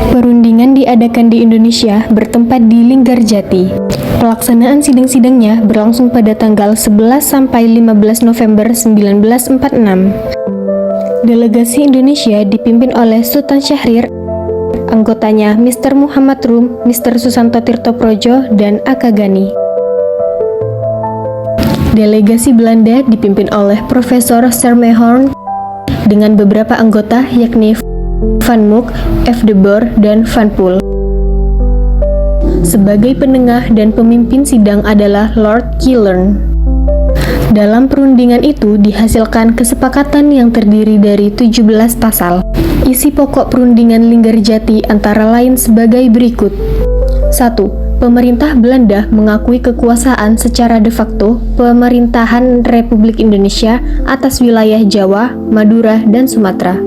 Perundingan diadakan di Indonesia bertempat di Linggarjati. Pelaksanaan sidang-sidangnya berlangsung pada tanggal 11 sampai 15 November 1946. Delegasi Indonesia dipimpin oleh Sultan Syahrir, anggotanya Mr. Muhammad Rum, Mr. Susanto Tirtoprojo, dan Aka Gani. Delegasi Belanda dipimpin oleh Profesor Sermehorn dengan beberapa anggota yakni Van Mook, F. de Boer, dan Van Poel. Sebagai penengah dan pemimpin sidang adalah Lord Killern. Dalam perundingan itu dihasilkan kesepakatan yang terdiri dari 17 pasal. Isi pokok perundingan Linggarjati antara lain sebagai berikut. 1. Pemerintah Belanda mengakui kekuasaan secara de facto pemerintahan Republik Indonesia atas wilayah Jawa, Madura, dan Sumatera.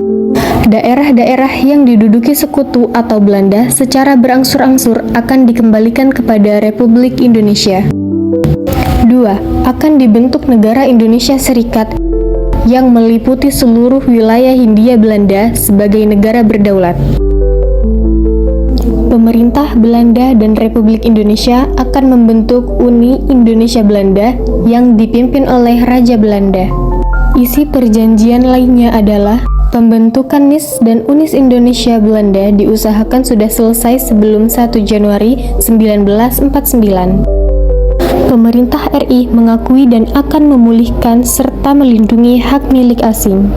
Daerah-daerah yang diduduki sekutu atau Belanda secara berangsur-angsur akan dikembalikan kepada Republik Indonesia. 2. Akan dibentuk negara Indonesia Serikat yang meliputi seluruh wilayah Hindia Belanda sebagai negara berdaulat. Pemerintah Belanda dan Republik Indonesia akan membentuk Uni Indonesia Belanda yang dipimpin oleh Raja Belanda. Isi perjanjian lainnya adalah pembentukan NIS dan UNIS Indonesia Belanda diusahakan sudah selesai sebelum 1 Januari 1949. Pemerintah RI mengakui dan akan memulihkan serta melindungi hak milik asing.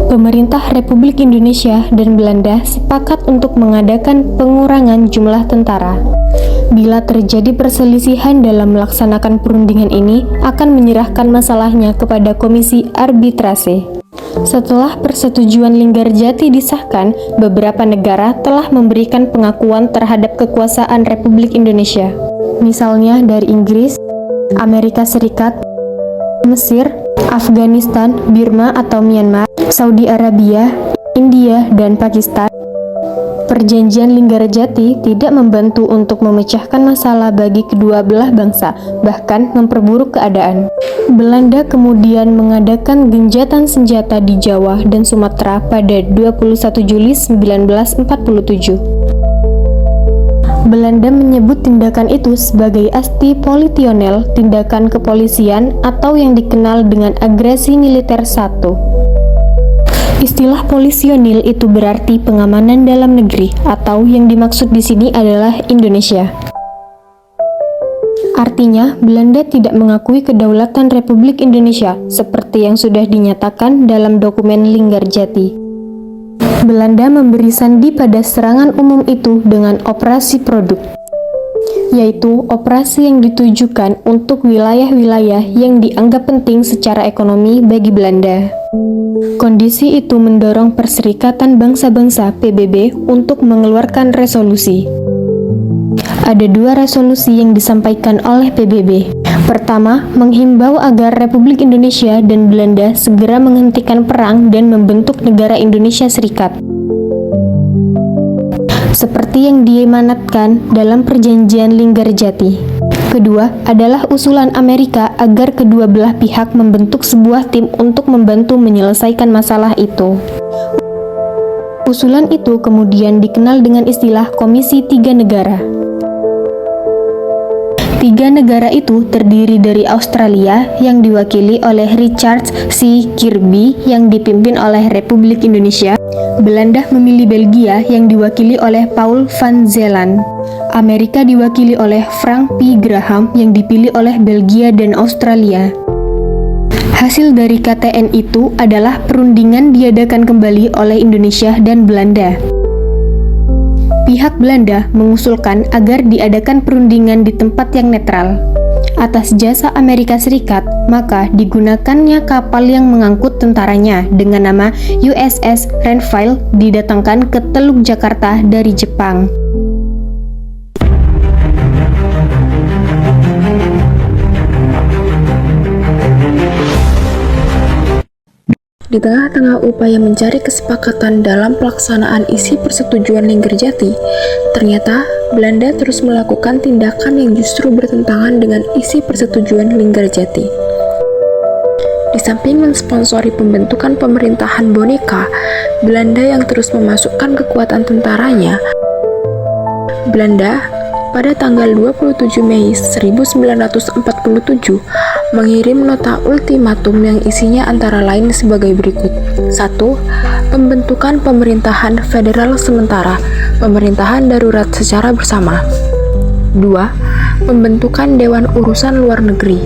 Pemerintah Republik Indonesia dan Belanda sepakat untuk mengadakan pengurangan jumlah tentara. Bila terjadi perselisihan dalam melaksanakan perundingan ini, akan menyerahkan masalahnya kepada Komisi Arbitrase. Setelah persetujuan Linggarjati disahkan, beberapa negara telah memberikan pengakuan terhadap kekuasaan Republik Indonesia. Misalnya dari Inggris, Amerika Serikat, Mesir, Afghanistan, Burma atau Myanmar, Saudi Arabia, India, dan Pakistan. Perjanjian Linggarjati tidak membantu untuk memecahkan masalah bagi kedua belah bangsa, bahkan memperburuk keadaan. Belanda kemudian mengadakan gencatan senjata di Jawa dan Sumatera pada 21 Juli 1947. Belanda menyebut tindakan itu sebagai asti politionel, tindakan kepolisian atau yang dikenal dengan agresi militer 1. Istilah polisionil itu berarti pengamanan dalam negeri, atau yang dimaksud di sini adalah Indonesia. Artinya, Belanda tidak mengakui kedaulatan Republik Indonesia, seperti yang sudah dinyatakan dalam dokumen Linggarjati. Belanda memberi sandi pada serangan umum itu dengan operasi produk, yaitu operasi yang ditujukan untuk wilayah-wilayah yang dianggap penting secara ekonomi bagi Belanda. Kondisi itu mendorong Perserikatan Bangsa-Bangsa PBB untuk mengeluarkan resolusi. Ada 2 resolusi yang disampaikan oleh PBB. Pertama, menghimbau agar Republik Indonesia dan Belanda segera menghentikan perang dan membentuk negara Indonesia Serikat, seperti yang diamanatkan dalam perjanjian Linggarjati. Kedua adalah usulan Amerika agar kedua belah pihak membentuk sebuah tim untuk membantu menyelesaikan masalah itu. Usulan itu kemudian dikenal dengan istilah Komisi 3 Negara. 3 negara itu terdiri dari Australia yang diwakili oleh Richard C. Kirby yang dipimpin oleh Republik Indonesia. Belanda memilih Belgia yang diwakili oleh Paul van Zeeland. Amerika diwakili oleh Frank P. Graham yang dipilih oleh Belgia dan Australia. Hasil dari KTN itu adalah perundingan diadakan kembali oleh Indonesia dan Belanda. pihak Belanda mengusulkan agar diadakan perundingan di tempat yang netral. Atas jasa Amerika Serikat, maka digunakannya kapal yang mengangkut tentaranya dengan nama USS Renville didatangkan ke Teluk Jakarta dari Jepang. Di tengah-tengah upaya mencari kesepakatan dalam pelaksanaan isi persetujuan Linggarjati, ternyata Belanda terus melakukan tindakan yang justru bertentangan dengan isi persetujuan Linggarjati. Di samping mensponsori pembentukan pemerintahan boneka, Belanda yang terus memasukkan kekuatan tentaranya, Belanda pada tanggal 27 Mei 1947 mengirim nota ultimatum yang isinya antara lain sebagai berikut. 1. Pembentukan pemerintahan federal sementara, pemerintahan darurat secara bersama. 2. Pembentukan Dewan Urusan Luar Negeri.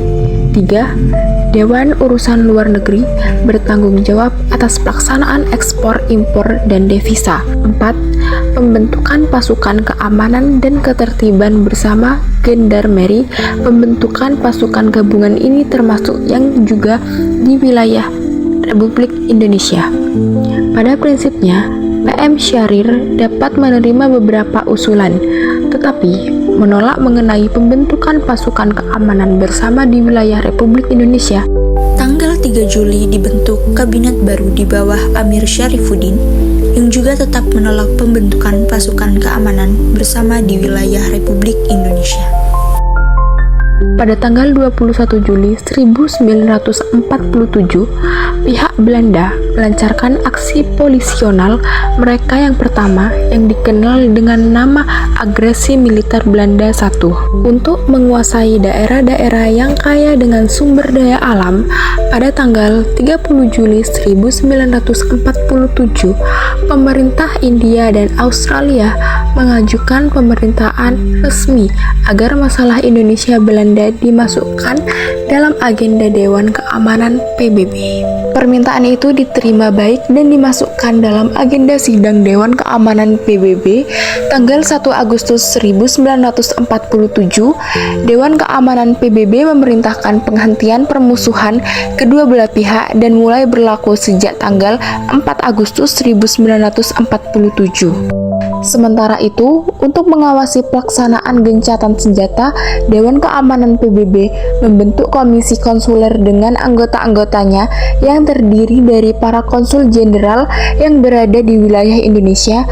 3. Dewan Urusan Luar Negeri bertanggung jawab atas pelaksanaan ekspor, impor, dan devisa. 4. Pembentukan pasukan keamanan dan ketertiban bersama gendarmeri. Pembentukan pasukan gabungan ini termasuk yang juga di wilayah Republik Indonesia. Pada prinsipnya, PM Syahrir dapat menerima beberapa usulan, tetapi menolak mengenai pembentukan pasukan keamanan bersama di wilayah Republik Indonesia. Tanggal 3 Juli dibentuk kabinet baru di bawah Amir Syarifuddin yang juga tetap menolak pembentukan pasukan keamanan bersama di wilayah Republik Indonesia. Pada tanggal 21 Juli 1947, pihak Belanda melancarkan aksi polisional mereka yang pertama yang dikenal dengan nama Agresi Militer Belanda I. Untuk menguasai daerah-daerah yang kaya dengan sumber daya alam, pada tanggal 30 Juli 1947, pemerintah India dan Australia mengajukan pemerintahan resmi agar masalah Indonesia Belanda dimasukkan dalam agenda Dewan Keamanan PBB. Permintaan itu diterima baik dan dimasukkan dalam agenda sidang Dewan Keamanan PBB tanggal 1 Agustus 1947. Dewan Keamanan PBB memerintahkan penghentian permusuhan kedua belah pihak dan mulai berlaku sejak tanggal 4 Agustus 1947. Sementara itu, untuk mengawasi pelaksanaan gencatan senjata, Dewan Keamanan PBB membentuk komisi konsuler dengan anggota-anggotanya yang terdiri dari para konsul jenderal yang berada di wilayah Indonesia.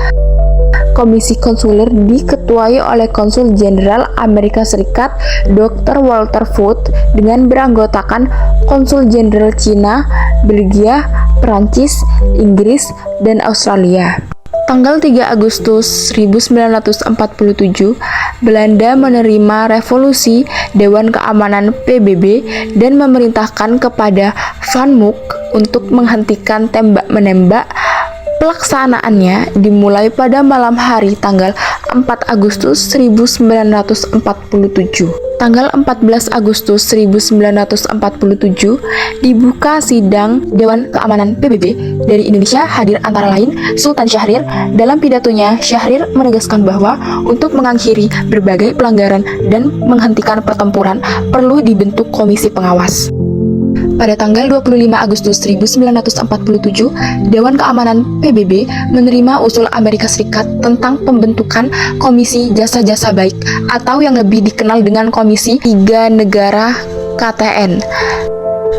Komisi konsuler diketuai oleh Konsul Jenderal Amerika Serikat Dr. Walter Foote dengan beranggotakan Konsul Jenderal Cina, Belgia, Perancis, Inggris, dan Australia. Tanggal 3 Agustus 1947, Belanda menerima resolusi Dewan Keamanan PBB dan memerintahkan kepada Van Mook untuk menghentikan tembak-menembak. Pelaksanaannya dimulai pada malam hari tanggal 4 Agustus 1947. Tanggal 14 Agustus 1947 dibuka sidang Dewan Keamanan PBB. Dari Indonesia hadir antara lain Sultan Syahrir. Dalam pidatonya, Syahrir menegaskan bahwa untuk mengakhiri berbagai pelanggaran dan menghentikan pertempuran perlu dibentuk komisi pengawas. Pada tanggal 25 Agustus 1947, Dewan Keamanan PBB menerima usul Amerika Serikat tentang pembentukan Komisi Jasa-Jasa Baik atau yang lebih dikenal dengan Komisi Tiga Negara KTN.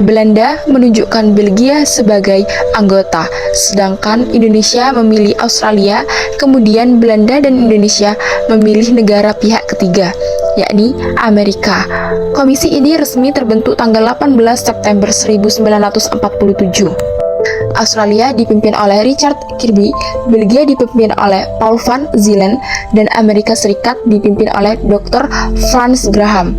Belanda menunjukkan Belgia sebagai anggota, sedangkan Indonesia memilih Australia, kemudian Belanda dan Indonesia memilih negara pihak ketiga, yakni Amerika. Komisi ini resmi terbentuk tanggal 18 September 1947. Australia dipimpin oleh Richard Kirby, Belgia dipimpin oleh Paul van Zeelen, dan Amerika Serikat dipimpin oleh Dr. Franz Graham.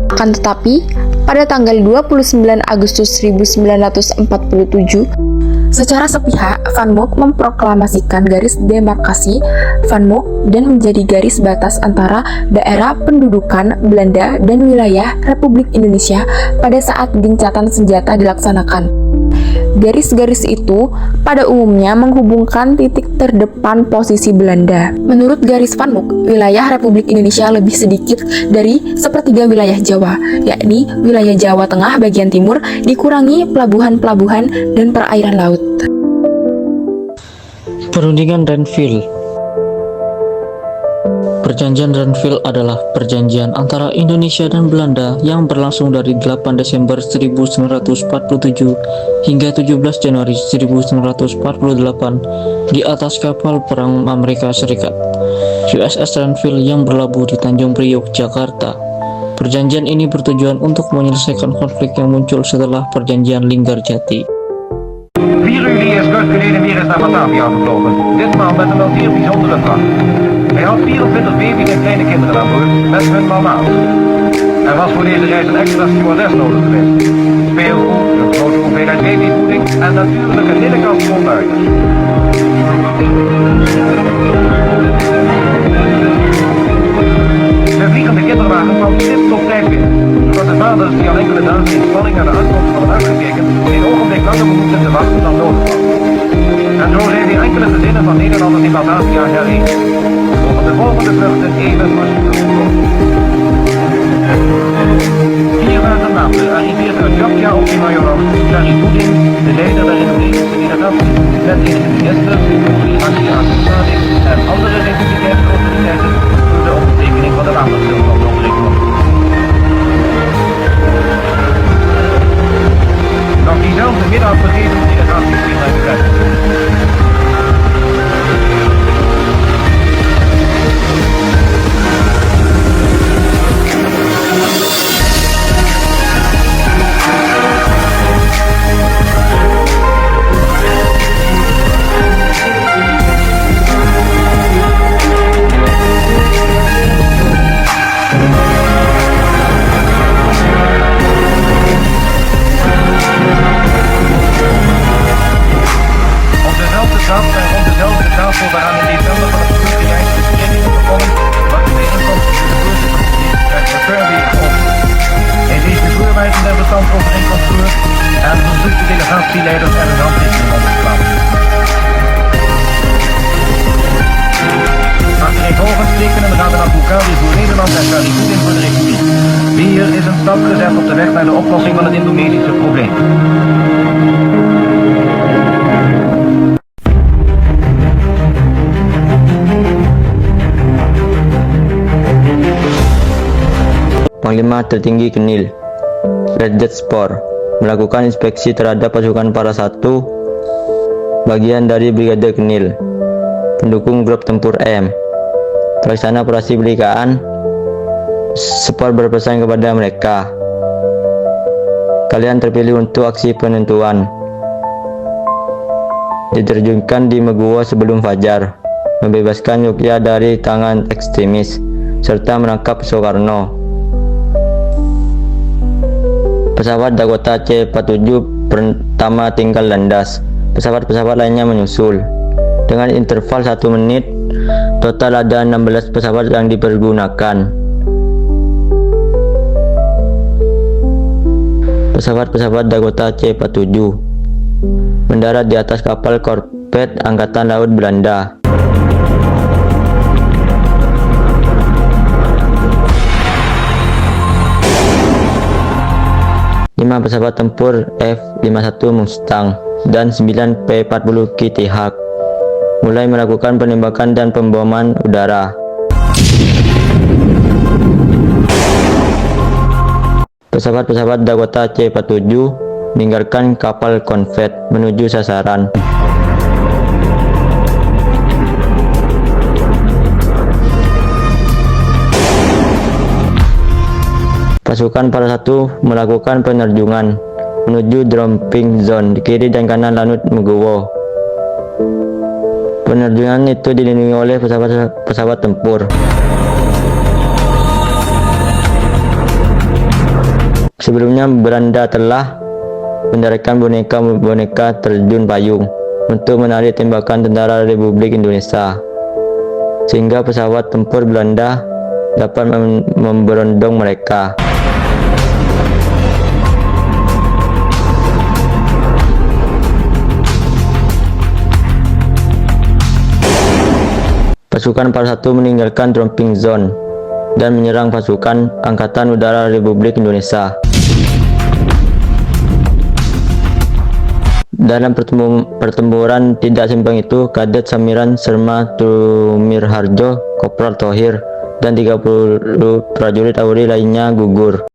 Akan tetapi, pada tanggal 29 Agustus 1947, secara sepihak, Van Mook memproklamasikan garis demarkasi Van Mook dan menjadi garis batas antara daerah pendudukan Belanda dan wilayah Republik Indonesia pada saat gencatan senjata dilaksanakan. Garis-garis itu pada umumnya menghubungkan titik terdepan posisi Belanda. Menurut garis Van Mook, wilayah Republik Indonesia lebih sedikit dari sepertiga wilayah Jawa, yakni wilayah Jawa Tengah bagian timur dikurangi pelabuhan-pelabuhan dan perairan laut. Perundingan Renville. Perjanjian Renville adalah perjanjian antara Indonesia dan Belanda yang berlangsung dari 8 Desember 1947 hingga 17 Januari 1948 di atas kapal perang Amerika Serikat USS Renville yang berlabuh di Tanjung Priok, Jakarta. Perjanjian ini bertujuan untuk menyelesaikan konflik yang muncul setelah perjanjian Linggarjati. 4 juli is Kurt geleden weer eens naar Batavia gevlogen. Ditmaal met een wel zeer bijzondere vracht. Hij had 24 baby's en kleine kinderen aan boord met hun mama's. Er was voor deze reis een extra stewardess nodig geweest. Speelgoed, een grote hoeveelheid babyvoeding en natuurlijk een hele kast vol buitens. De vliegende kinderwagen kwam stipt op tijd binnen, zodat de vaders die al enkele dagen in spanning naar de aankomst hadden uitgekeken, geen ogenblik langer behoefden te wachten dan nodig was. En zo zijn weer enkele gezinnen van Nederlanders in Batavia herrezen. Mogen de volgende vluchten even verspoedig worden. 4 dagen later arriveert uit Jakja op die Majorov Sharifudin, de leider der Indonesische delegatie, met enige ministers, Aziatische Sadik en andere republikeinse autoriteiten voor de ondertekening van de wapenstilstandsovereenkomst. Nog diezelfde middag begeven de delegaties weer naar de grens. En verzoekt de delegatieleiders er een handtekening onder te plaatsen. Achtereenvolgens tekenen Raden Abukali voor Nederland en Sharifudin voor de Republiek. Hier is een stap gezet op de weg naar de oplossing van het Indonesische probleem. Panglima Tertinggi Kenil, Ledet Spor, melakukan inspeksi terhadap pasukan para 1 bagian dari Brigade Kenil, pendukung grup tempur M. Pelaksana operasi belikaan, Spor berpesan kepada mereka, kalian terpilih untuk aksi penentuan. Diterjunkan di Meguwo sebelum fajar, membebaskan Yogya dari tangan ekstremis, serta menangkap Soekarno. Pesawat Dakota C-47 pertama tinggal landas, pesawat-pesawat lainnya menyusul. Dengan interval 1 menit, total ada 16 pesawat yang dipergunakan. Pesawat-pesawat Dakota C-47 mendarat di atas kapal korvet Angkatan Laut Belanda. Lima pesawat tempur F-51 Mustang dan 9 P-40 Kitty Hawk mulai melakukan penembakan dan pemboman udara. Pesawat-pesawat Dakota C-47 meninggalkan kapal konvoy menuju sasaran. Pasukan para 1 melakukan penerjunan menuju dropping zone di kiri dan kanan Lanut Meguwo. Penerjunan itu dilindungi oleh pesawat tempur. Sebelumnya Belanda telah mendaratkan boneka-boneka terjun payung untuk menarik tembakan tentara Republik Indonesia, sehingga pesawat tempur Belanda dapat memberondong mereka. Pasukan 41 meninggalkan dropping zone dan menyerang pasukan Angkatan Udara Republik Indonesia. Dalam pertempuran tidak seimbang itu, Kadet Samiran Serma Tumirharjo, Kopral Thohir, dan 30 prajurit AURI lainnya gugur.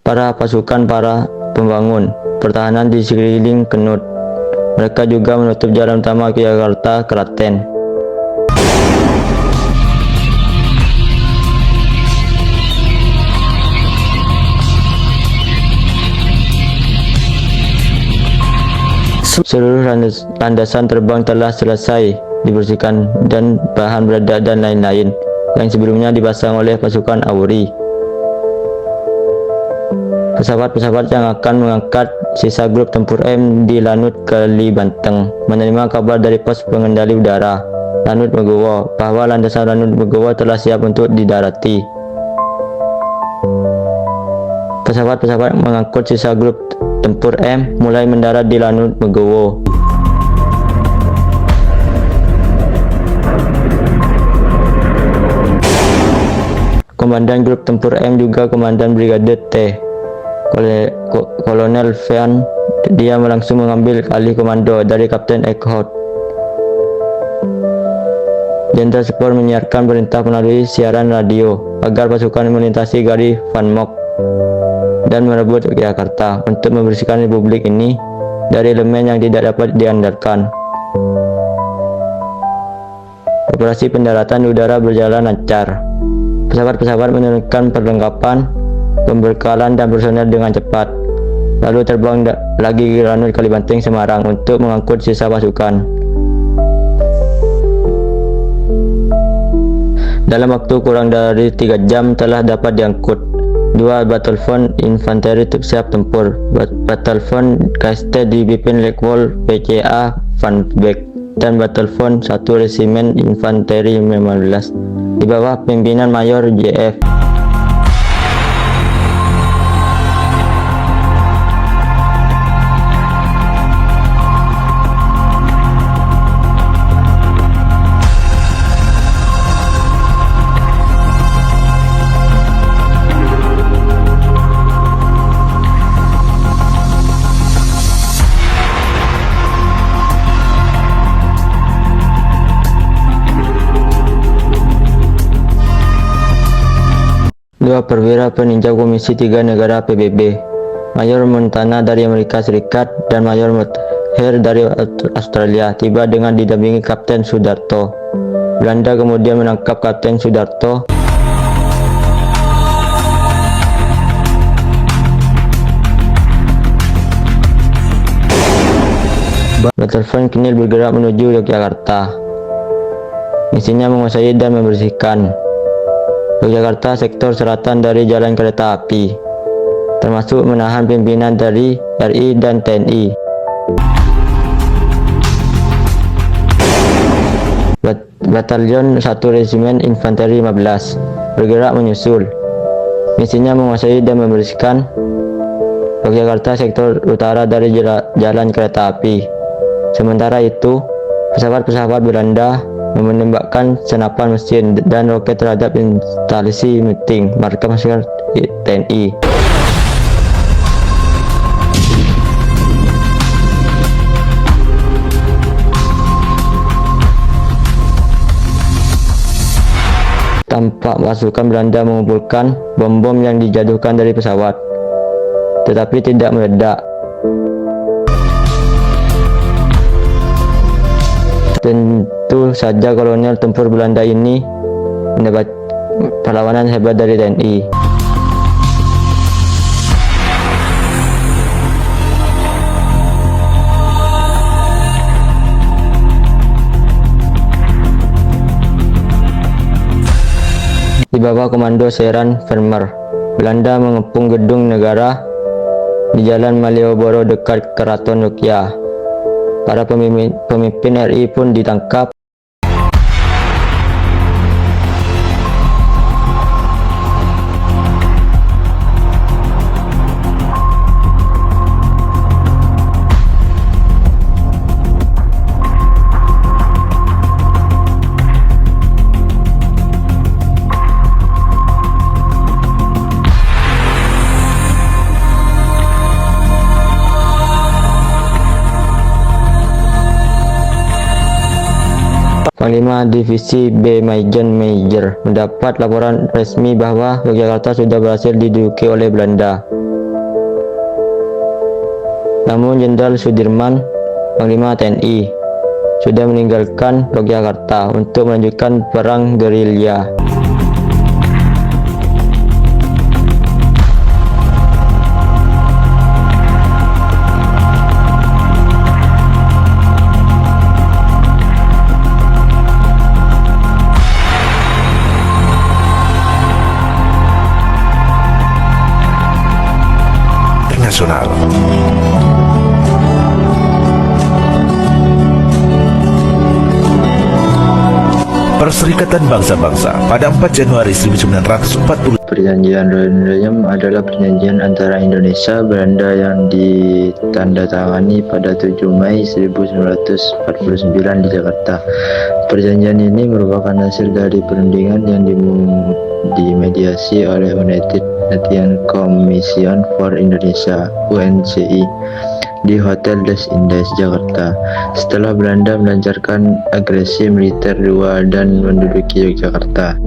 Para pasukan para pembangun pertahanan di sekeliling Kenut. Mereka juga menutup jalan utama ke Jakarta, Klaten. Seluruh landasan terbang telah selesai dibersihkan dan bahan peledak dan lain-lain yang sebelumnya dipasang oleh pasukan AURI. Pesawat-pesawat yang akan mengangkat sisa grup tempur M di Lanut Kali Banteng menerima kabar dari pos pengendali udara Lanut Megowo bahwa landasan Lanut Megowo telah siap untuk didarati. Pesawat-pesawat mengangkut sisa grup tempur M mulai mendarat di Lanut Megowo. Komandan grup tempur M juga Komandan Brigade T, Kolonel Vean. Dia langsung mengambil alih komando dari Kapten Eckhout. Jenderal Spor menyiarkan perintah melalui siaran radio agar pasukan melintasi Gari Van Mok dan merebut Yogyakarta untuk membersihkan republik ini dari elemen yang tidak dapat diandalkan. Operasi pendaratan udara berjalan lancar. Pesawat-pesawat menurunkan perlengkapan, pembekalan dan personel dengan cepat, lalu terbang lagi ke Lanut Kalibanteng Semarang untuk mengangkut sisa pasukan. Dalam waktu kurang dari 3 jam telah dapat diangkut 2 Battlefront infanteri siap tempur. Battlefront KST dipimpin Lekwol PCA Van Beek dan Battlefront 1 Resimen Infanteri 15 di bawah pimpinan Mayor JF. Dua perwira peninjau Komisi 3 Negara PBB, Mayor Montana dari Amerika Serikat dan Mayor Motheer dari Australia, tiba dengan didampingi Kapten Sudarto. Belanda kemudian menangkap Kapten Sudarto. Battlefront kini bergerak menuju Yogyakarta. Misinya menguasai dan membersihkan Yogyakarta sektor selatan dari jalan kereta api, termasuk menahan pimpinan dari RI dan TNI. Batalion 1 Resimen Infanteri 15 bergerak menyusul. Misinya menguasai dan membersihkan Yogyakarta sektor utara dari jalan kereta api. Sementara itu, pesawat-pesawat Belanda menembakkan senapan mesin dan roket terhadap instalasi meeting markas pasukan TNI. Tampak pasukan Belanda mengumpulkan bom-bom yang dijatuhkan dari pesawat, tetapi tidak meledak. Tentu saja kolonel tempur Belanda ini mendapat perlawanan hebat dari TNI. Di bawah komando Seran Vermeer, Belanda mengepung gedung negara di Jalan Malioboro dekat Keraton Yogyakarta. Para pemimpin RI pun ditangkap. Panglima Divisi B Majen Major mendapat laporan resmi bahwa Yogyakarta sudah berhasil diduduki oleh Belanda. Namun Jenderal Sudirman, Panglima TNI, sudah meninggalkan Yogyakarta untuk melanjutkan perang gerilya. Internasional. Perserikatan Bangsa-Bangsa pada 4 Januari 1940. Perjanjian Rotterdam adalah perjanjian antara Indonesia Belanda yang ditandatangani pada 7 Mei 1949 di Jakarta. Perjanjian ini merupakan hasil dari perundingan yang dimediasi oleh United Nations Commission for Indonesia (UNCI) di Hotel des Indes, Jakarta. Setelah Belanda melancarkan agresi militer 2 dan menduduki Yogyakarta.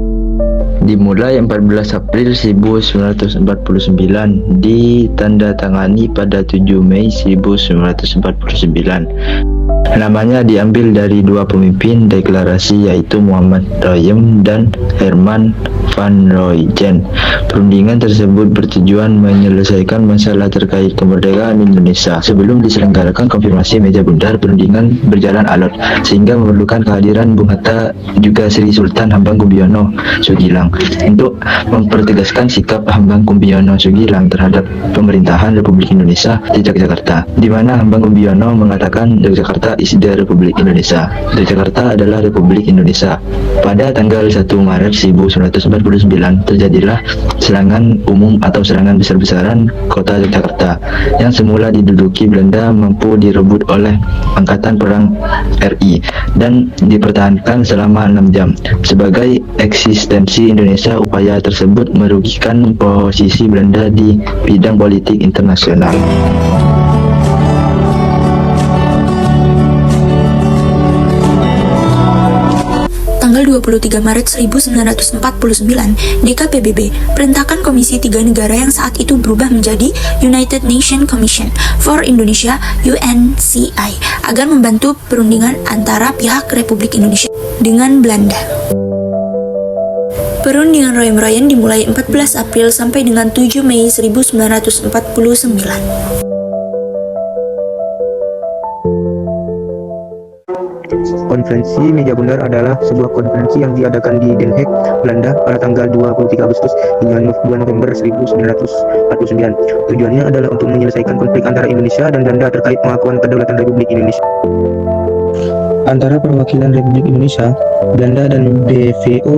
Dimulai 14 April 1949, ditandatangani pada 7 Mei 1949. Namanya diambil dari dua pemimpin deklarasi, yaitu Muhammad Royem dan Herman van Royjen. Perundingan tersebut bertujuan menyelesaikan masalah terkait kemerdekaan Indonesia. Sebelum diselenggarakan konfirmasi meja bundar, perundingan berjalan alot sehingga memerlukan kehadiran Bung Hatta juga Sri Sultan Hamengkubuwono Sugilang untuk mempertegaskan sikap Hamengkubuwono Sugilang terhadap pemerintahan Republik Indonesia di Yogyakarta, di mana Hamengkubuwono mengatakan Yogyakarta is the Republik Indonesia. Yogyakarta adalah Republik Indonesia. Pada tanggal 1 Maret 1949 terjadilah serangan umum atau serangan besar-besaran kota Yogyakarta yang semula diduduki Belanda mampu direbut oleh Angkatan Perang RI dan dipertahankan selama 6 jam. Sebagai eksistensi Indonesia, upaya tersebut merugikan posisi Belanda di bidang politik internasional. Tanggal 23 Maret 1949, DKPBB perintahkan Komisi 3 negara yang saat itu berubah menjadi United Nations Commission for Indonesia (UNCI) agar membantu perundingan antara pihak Republik Indonesia dengan Belanda. Perundingan royem-royen dimulai 14 April sampai dengan 7 Mei 1949. Konferensi Meja Bundar adalah sebuah konferensi yang diadakan di Den Haag, Belanda pada tanggal 23 Agustus hingga 2 November 1949. Tujuannya adalah untuk menyelesaikan konflik antara Indonesia dan Belanda terkait pengakuan kedaulatan Republik Indonesia. Antara perwakilan Republik Indonesia, Belanda dan BVO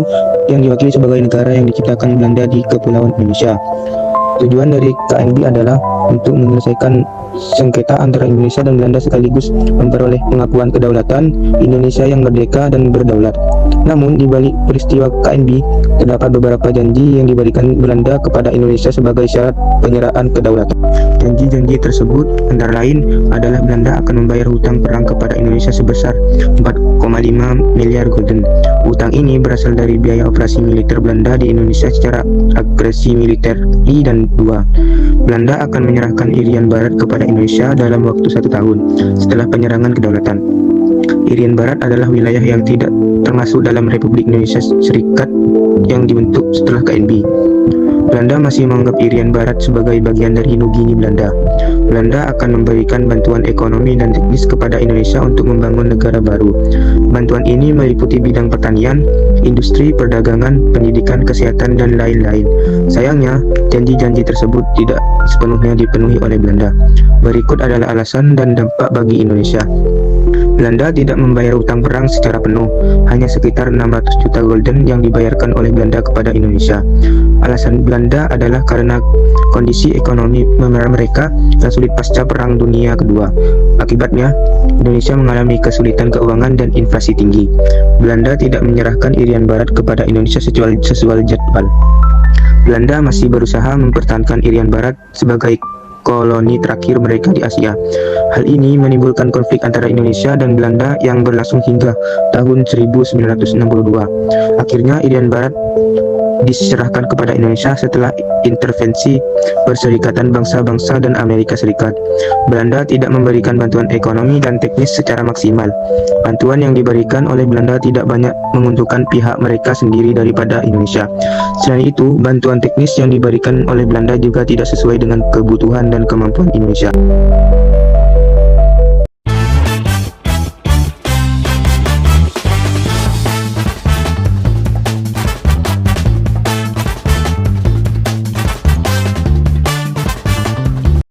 yang diwakili sebagai negara yang diciptakan Belanda di Kepulauan Indonesia. Tujuan dari KNB adalah untuk menyelesaikan sengketa antara Indonesia dan Belanda sekaligus memperoleh pengakuan kedaulatan Indonesia yang merdeka dan berdaulat. Namun di balik peristiwa KNB terdapat beberapa janji yang diberikan Belanda kepada Indonesia sebagai syarat penyerahan kedaulatan. Janji-janji tersebut antara lain adalah Belanda akan membayar hutang perang kepada Indonesia sebesar 4,5 miliar gulden. Hutang ini berasal dari biaya operasi militer Belanda di Indonesia secara agresi militer I dan II. Belanda akan menyerahkan Irian Barat kepada Indonesia dalam waktu 1 tahun setelah penyerangan kedaulatan. Irian Barat adalah wilayah yang tidak termasuk dalam Republik Indonesia Serikat yang dibentuk setelah KNB. Belanda masih menganggap Irian Barat sebagai bagian dari Nugini Belanda. Belanda akan memberikan bantuan ekonomi dan teknis kepada Indonesia untuk membangun negara baru. Bantuan ini meliputi bidang pertanian, industri, perdagangan, pendidikan, kesehatan, dan lain-lain. Sayangnya, janji-janji tersebut tidak sepenuhnya dipenuhi oleh Belanda. Berikut adalah alasan dan dampak bagi Indonesia. Belanda tidak membayar utang perang secara penuh, hanya sekitar 600 juta gulden yang dibayarkan oleh Belanda kepada Indonesia. Alasan Belanda adalah karena kondisi ekonomi mereka yang sulit pasca Perang Dunia Kedua. Akibatnya, Indonesia mengalami kesulitan keuangan dan inflasi tinggi. Belanda tidak menyerahkan Irian Barat kepada Indonesia sesuai jadwal. Belanda masih berusaha mempertahankan Irian Barat sebagai koloni terakhir mereka di Asia. Hal ini menimbulkan konflik antara Indonesia dan Belanda yang berlangsung hingga tahun 1962. Akhirnya Irian Barat diserahkan kepada Indonesia setelah intervensi Perserikatan Bangsa-Bangsa dan Amerika Serikat. Belanda tidak memberikan bantuan ekonomi dan teknis secara maksimal. Bantuan yang diberikan oleh Belanda tidak banyak menguntungkan pihak mereka sendiri daripada Indonesia. Selain itu, bantuan teknis yang diberikan oleh Belanda juga tidak sesuai dengan kebutuhan dan kemampuan Indonesia.